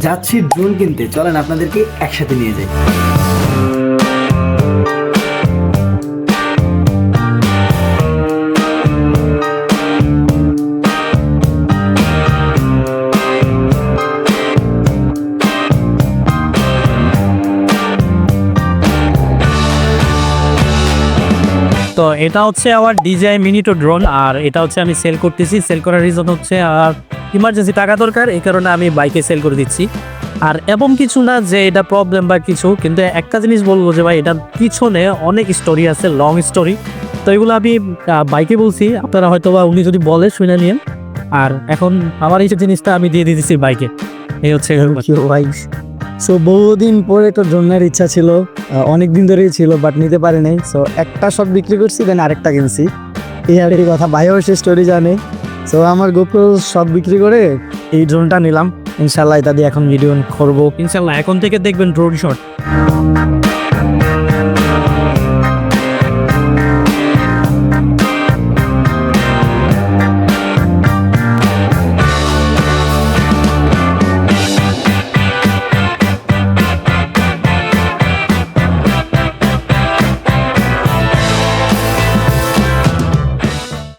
যাচ্ছি ড্রোন কিনতে, চলেন আপনাদেরকে একসাথে নিয়ে যাই। তো এটা হচ্ছে আমার djimini ড্রোন, আর এটা হচ্ছে আমি সেল করতেছি। সেল করার রিজন হচ্ছে আর ইমার্জেন্সি টাকা দরকার, এই কারণে আমি বাইকে সেল করে দিচ্ছি। আর এমন কিছু না যে এটা প্রবলেম বা কিছু, কিন্তু একটা জিনিস বলবো যে ভাই এটার পিছনে অনেক স্টোরি আছে, লং স্টোরি। তো এগুলো আমি বাইকে বলছি, আপনারা হয়তো বা উনি যদি বলে শুনে নিন। আর এখন আমার এই জিনিসটা আমি দিয়ে দিতেছি বাইকে। এই হচ্ছে ভাই, সো বহুদিন পরে তো ড্রোনের ইচ্ছা ছিল, অনেক দিন ধরেই ছিল, বাট নিতে পারি নাই। সো একটা শট বিক্রি করছি, দেন আরেকটা কিনছি। এই আর এই কথা, ভাইও সে স্টোরি জানে। সো আমার গোপ্রো শট বিক্রি করে এই ড্রোনটা নিলাম। ইনশাল্লাহ এটা দিয়ে এখন ভিডিও করবো। ইনশাল্লাহ এখন থেকে দেখবেন ড্রোন শট।